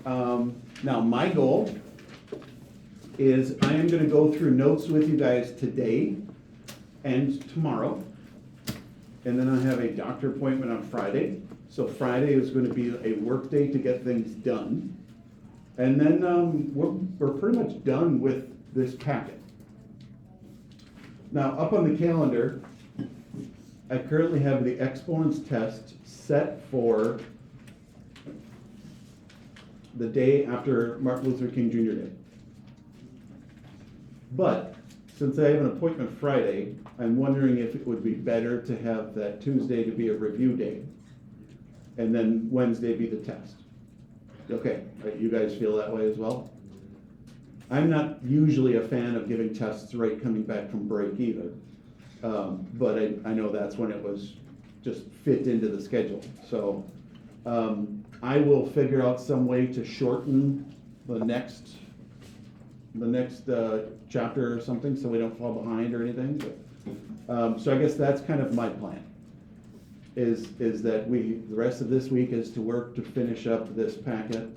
Now, my goal is I am gonna go through notes with you guys today and tomorrow. And then I have a doctor appointment on Friday. So Friday is gonna be a work day to get things done. And then, we're pretty much done with this packet. Now, up on the calendar, I currently have the exponents test set for the day after Martin Luther King Jr. Day. But since I have an appointment Friday, I'm wondering if it would be better to have that Tuesday to be a review day, and then Wednesday be the test. Okay, you guys feel that way as well? I'm not usually a fan of giving tests right coming back from break either, but I know that's when it was just fit into the schedule. So I will figure out some way to shorten the next chapter or something, so we don't fall behind or anything. But, so I guess that's kind of my plan. Is that the rest of this week is to work to finish up this packet,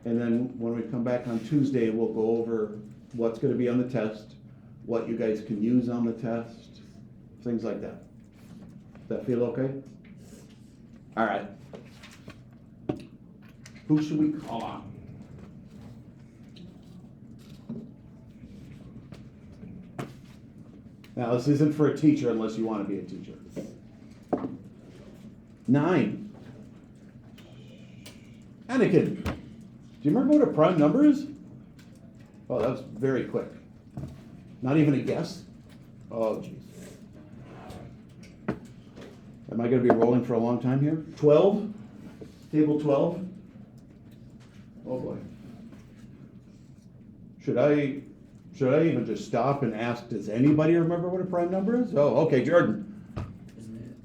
and then when we come back on Tuesday, we'll go over what's going to be on the test, what you guys can use on the test, things like that. Does that feel okay? All right. Who should we call on? Now, this isn't for a teacher unless you want to be a teacher. 9. Anakin, do you remember what a prime number is? Oh, that was very quick. Not even a guess? Oh, jeez. Am I going to be rolling for a long time here? 12? Table 12? Oh boy. Should I even just stop and ask, does anybody remember what a prime number is? Oh, okay, Jordan. Isn't it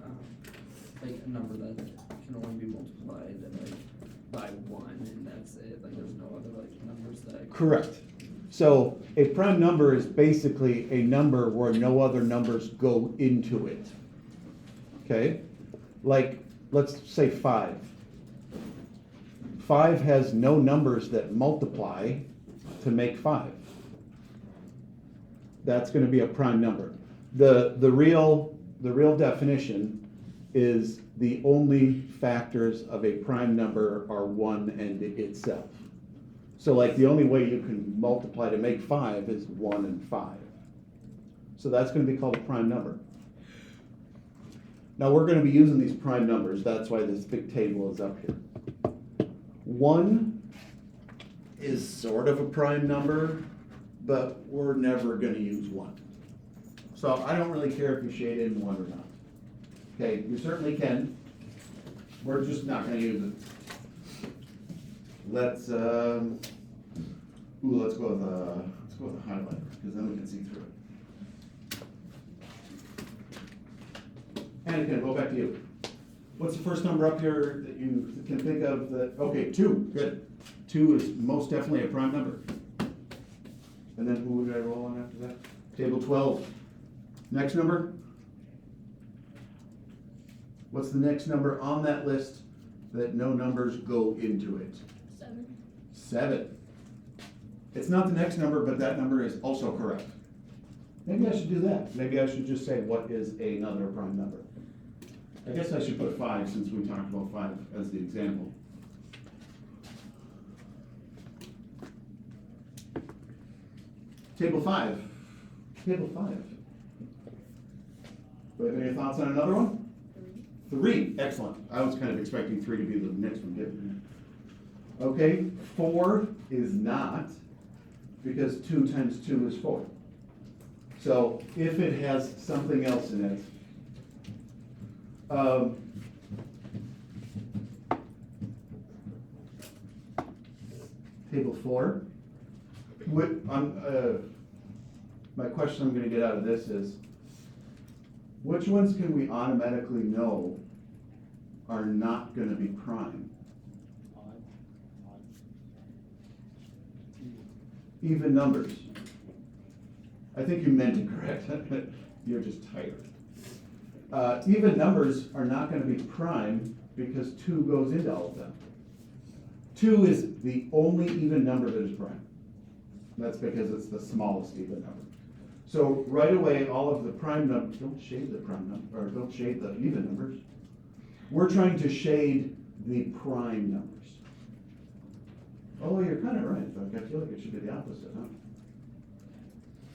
like a number that can only be multiplied by 1, and that's it? Like there's no other numbers that. Correct. So a prime number is basically a number where no other numbers go into it. Okay? Like, let's say 5. 5 has no numbers that multiply to make 5. That's going to be a prime number. The real definition is the only factors of a prime number are 1 and itself. So like the only way you can multiply to make 5 is 1 and 5. So that's going to be called a prime number. Now we're going to be using these prime numbers. That's why this big table is up here. 1 is sort of a prime number, but we're never going to use 1. So I don't really care if you shade in 1 or not. Okay, you certainly can. We're just not going to use it. Let's go with the highlighter, because then we can see through it. Anakin, go back to you. What's the first number up here that you can think of that? Okay, 2. Good. 2 is most definitely a prime number. And then who would I roll on after that? Table 12. Next number? What's the next number on that list that no numbers go into it? 7. 7. It's not the next number, but that number is also correct. Maybe I should do that. Maybe I should just say what is another prime number. I guess I should put 5 since we talked about 5 as the example. Table 5. Table 5. Do we have any thoughts on another one? 3. Excellent. I was kind of expecting 3 to be the next one. Didn't I? Okay, 4 is not, because 2 times 2 is 4. So if it has something else in it, table 4. My question I'm going to get out of this is, which ones can we automatically know are not going to be prime? Even numbers. I think you meant it correct. You're just tired. Even numbers are not going to be prime because 2 goes into all of them. 2 is the only even number that is prime. That's because it's the smallest even number. So right away, all of the prime numbers, don't shade the prime number, or don't shade the even numbers. We're trying to shade the prime numbers. Oh, you're kind of right, Doug. I feel like it should be the opposite, huh?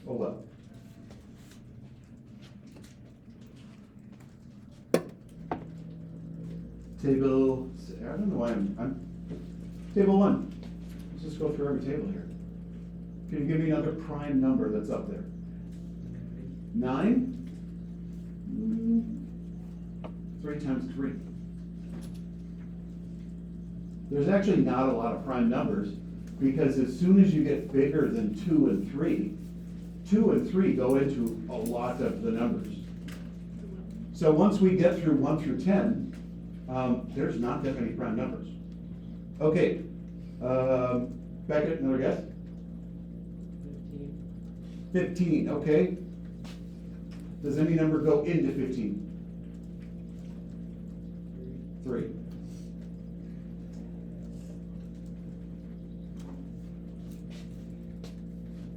Oh, well. Table, I don't know why I'm table 1. Let's just go through every table here. Can you give me another prime number that's up there? 9? 3 times 3. There's actually not a lot of prime numbers, because as soon as you get bigger than 2 and 3, 2 and 3 go into a lot of the numbers. So once we get through 1 through 10, there's not that many prime numbers. Okay, Beckett, another guess? 15, okay. Does any number go into 15? 3.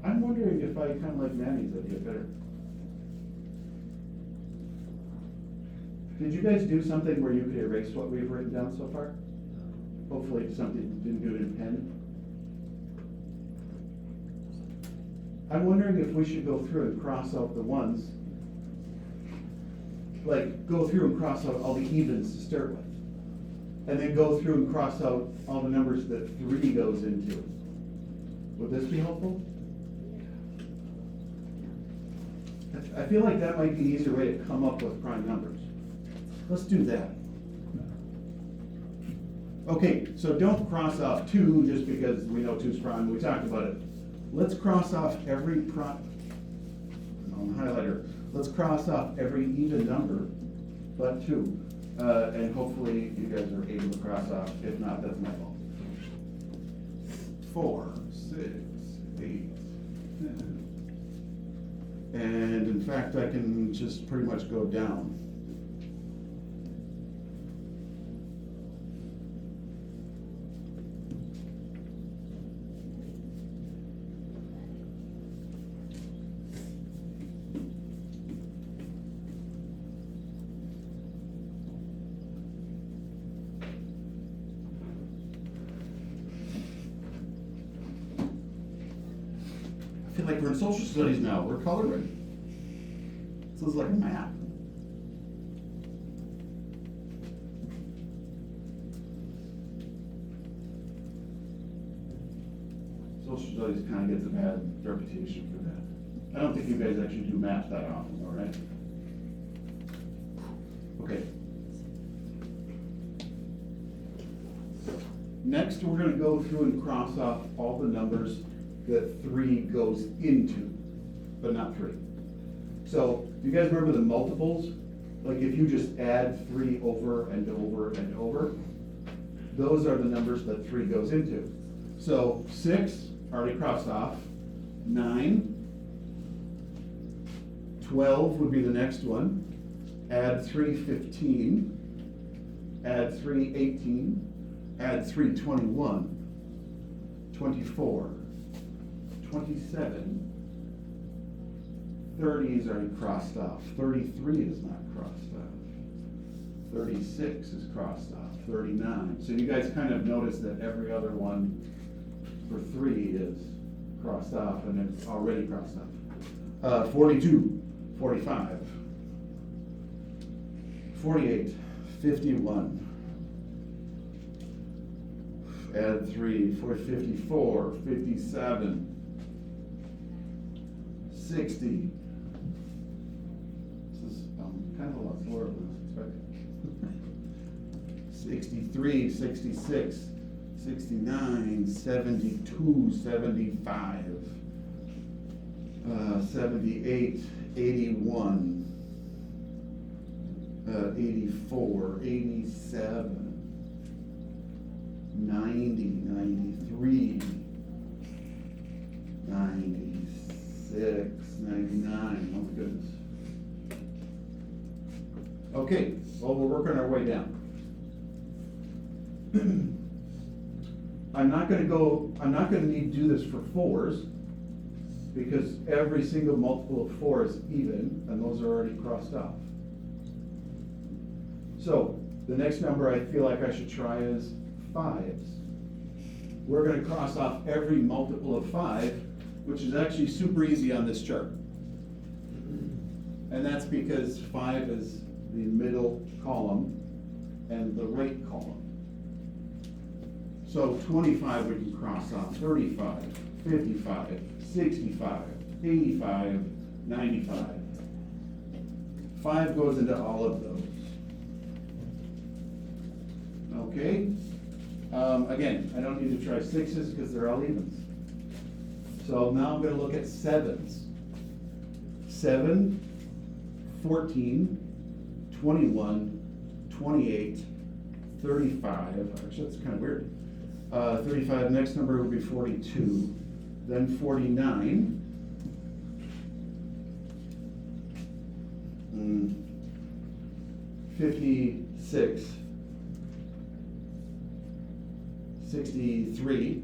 I'm wondering if I kind of like Manny's idea better. Did you guys do something where you could erase what we've written down so far? Hopefully something didn't do it in pen. I'm wondering if we should go through and cross out the ones, like go through and cross out all the evens to start with. And then go through and cross out all the numbers that 3 goes into. Would this be helpful? I feel like that might be an easier way to come up with prime numbers. Let's do that. Okay, so don't cross off 2 just because we know 2's prime, we talked about it. Let's cross off every prime, on the highlighter, let's cross off every even number but 2. And hopefully you guys are able to cross off, if not, that's my fault. 4, 6, 8, 10. And in fact, I can just pretty much go down. I feel like we're in social studies now, we're coloring. This is like a map. Social studies kind of gets a bad reputation for that. I don't think you guys actually do math that often, all right? Okay. Next, we're going to go through and cross off all the numbers that 3 goes into, but not 3. So, do you guys remember the multiples? Like if you just add 3 over and over and over, those are the numbers that 3 goes into. So 6, already crossed off. 9, 12 would be the next one. Add 3, 15. Add 3, 18. Add 3, 21. 24. 27. 30 is already crossed off. 33 is not crossed off. 36 is crossed off. 39. So you guys kind of notice that every other one for 3 is crossed off, and it's already crossed off. 42, 45, 48, 51. Add 3, 54, 57. 60. This is kind of a lot slower than I was expecting. 63, 66, 69, 72, 75, 78, 81, 84, 87, 90, 93, 96, 99, oh my goodness. Okay, well, we're working our way down. I'm not gonna need to do this for fours, because every single multiple of 4 is even, and those are already crossed off. So, the next number I feel like I should try is 5s. We're gonna cross off every multiple of 5, which is actually super easy on this chart. And that's because 5 is the middle column and the right column. So 25 we can cross off, 35, 55, 65, 85, 95. 5 goes into all of those. Okay? Again, I don't need to try 6s because they're all evens. So now I'm gonna look at 7s. 7, 14, 21, 28, 35, actually that's kind of weird. 35, next number would be 42, then 49. 56, 63,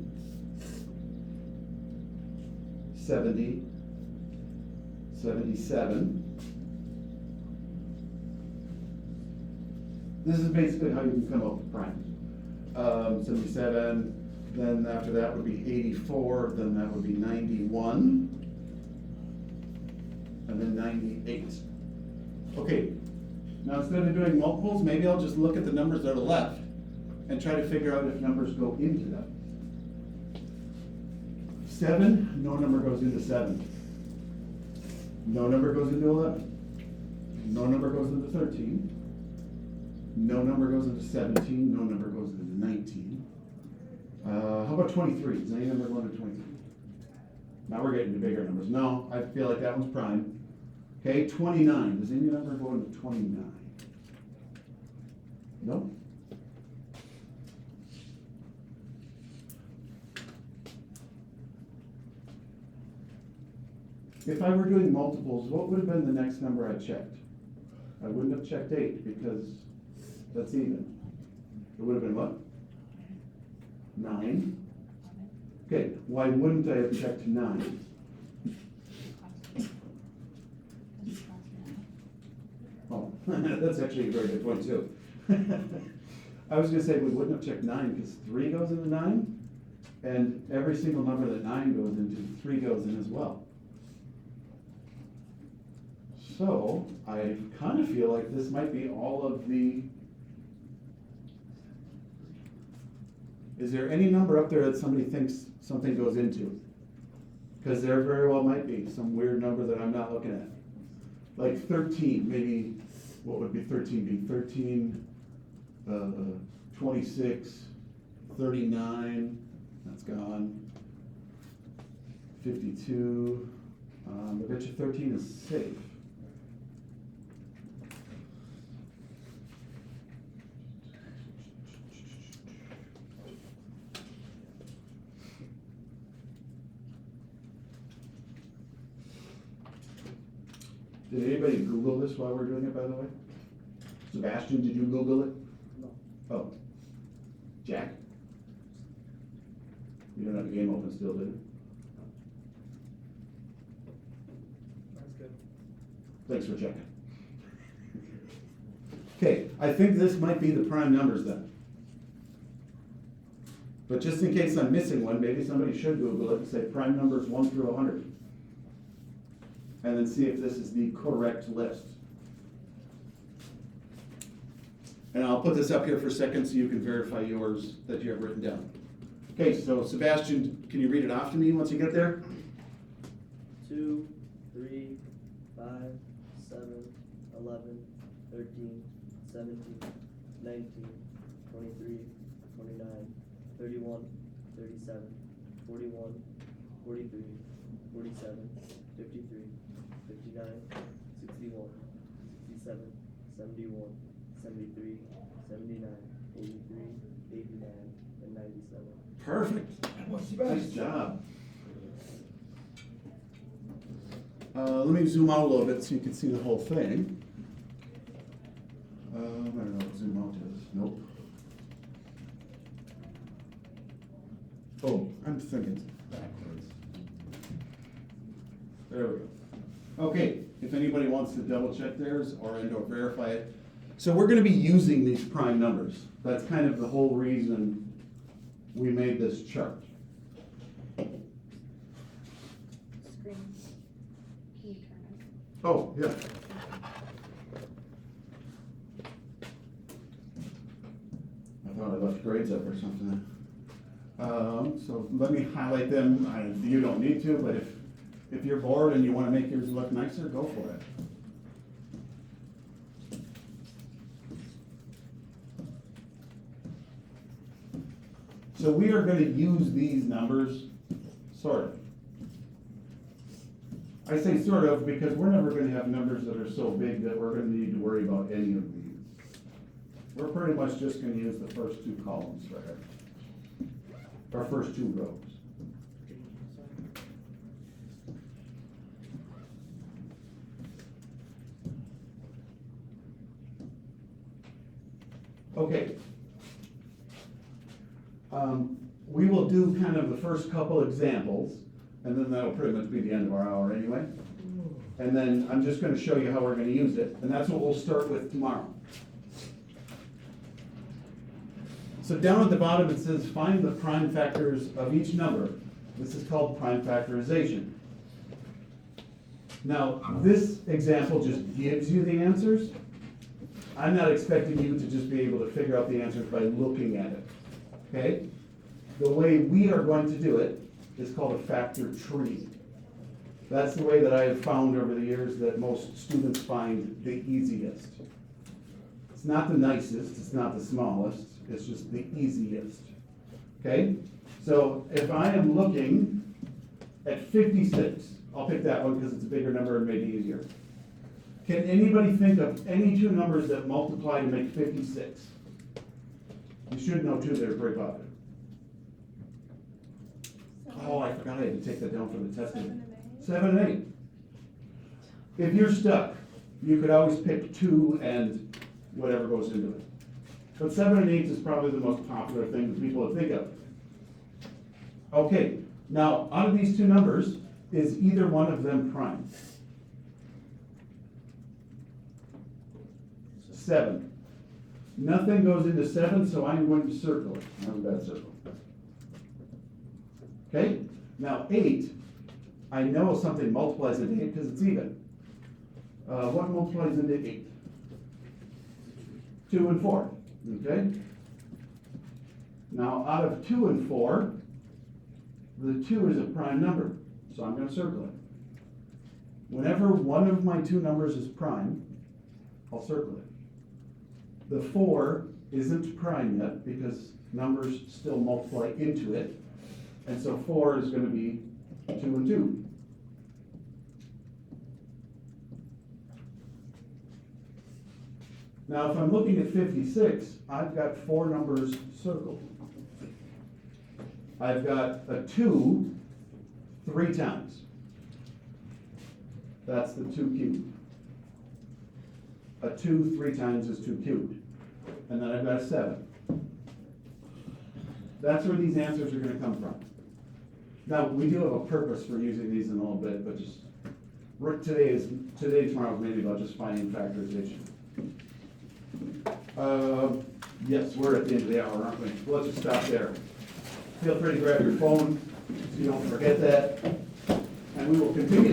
70, 77. This is basically how you can come up with primes. 77, then after that would be 84, then that would be 91, and then 98. Okay, now instead of doing multiples, maybe I'll just look at the numbers that are left and try to figure out if numbers go into them. 7, no number goes into 7. No number goes into 11. No number goes into 13. No number goes into 17. No number goes into 19. How about 23? Does any number go into 23? Now we're getting to bigger numbers. No, I feel like that one's prime. Okay, 29. Does any number go into 29? No? If I were doing multiples, what would have been the next number I checked? I wouldn't have checked 8 because that's even. It would have been what? 9. Okay, why wouldn't I have checked 9? Oh, that's actually a very good point too. I was gonna say we wouldn't have checked 9 because 3 goes into 9, and every single number that 9 goes into, 3 goes in as well. So, I kind of feel like this might be all of the... Is there any number up there that somebody thinks something goes into? Because there very well might be some weird number that I'm not looking at. Like 13, maybe, what would be 13 be? 13, 26, 39, that's gone. 52, I bet you 13 is safe. Did anybody Google this while we're doing it, by the way? Sebastian, did you Google it? No. Oh. Jack? You don't have the game open still, do you? That's good. Thanks for checking. Okay, I think this might be the prime numbers then. But just in case I'm missing one, maybe somebody should Google it and say prime numbers 1 through 100. And then see if this is the correct list. And I'll put this up here for a second so you can verify yours that you have written down. Okay, so Sebastian, can you read it off to me once you get there? 2, 3, 5, 7, 11, 13, 17, 19, 23, 29, 31, 37, 41, 43, 47, 53, 59, 61, 67, 71, 73, 79, 83, 89, and 97. Perfect. Nice job. Let me zoom out a little bit so you can see the whole thing. I don't know what zoom out is. Nope. Oh, I'm thinking backwards. There we go. Okay, if anybody wants to double check theirs or verify it. So we're gonna be using these prime numbers. That's kind of the whole reason we made this chart. Screen. Can you turn it? Oh, yeah. I thought I left grades up or something. So let me highlight them. You don't need to, but if you're bored and you wanna make yours look nicer, go for it. So we are gonna use these numbers, sort of. I say sort of because we're never gonna have numbers that are so big that we're gonna need to worry about any of these. We're pretty much just gonna use the first two columns right here. Our first two rows. Okay. We will do kind of the first couple examples, and then that'll pretty much be the end of our hour anyway. And then I'm just gonna show you how we're gonna use it, and that's what we'll start with tomorrow. So down at the bottom, it says find the prime factors of each number. This is called prime factorization. Now, this example just gives you the answers. I'm not expecting you to just be able to figure out the answers by looking at it, okay? The way we are going to do it is called a factor tree. That's the way that I have found over the years that most students find the easiest. It's not the nicest, it's not the smallest, it's just the easiest, okay? So if I am looking at 56, I'll pick that one because it's a bigger number and maybe easier. Can anybody think of any two numbers that multiply to make 56? You should know two that are very popular. Oh, I forgot I had to take that down for the testing. 7 and 8. If you're stuck, you could always pick 2 and whatever goes into it. But 7 and 8 is probably the most popular thing that people would think of. Okay, now out of these two numbers, is either one of them prime? 7. Nothing goes into 7, so I'm going to circle it. I have a bad circle. Okay, now 8, I know something multiplies into 8 because it's even. What multiplies into 8? 2 and 4, okay? Now out of 2 and 4, the 2 is a prime number, so I'm gonna circle it. Whenever one of my two numbers is prime, I'll circle it. The 4 isn't prime yet because numbers still multiply into it. And so 4 is going to be 2 and 2. Now if I'm looking at 56, I've got 4 numbers circled. I've got a 2 3 times. That's the 2 cubed. A 2 3 times is 2 cubed. And then I've got a 7. That's where these answers are going to come from. Now, we do have a purpose for using these in a little bit, but just today, tomorrow is mainly about just finding factorization. Yes, we're at the end of the hour, aren't we? Well, let's just stop there. Feel free to grab your phone so you don't forget that, and we will continue.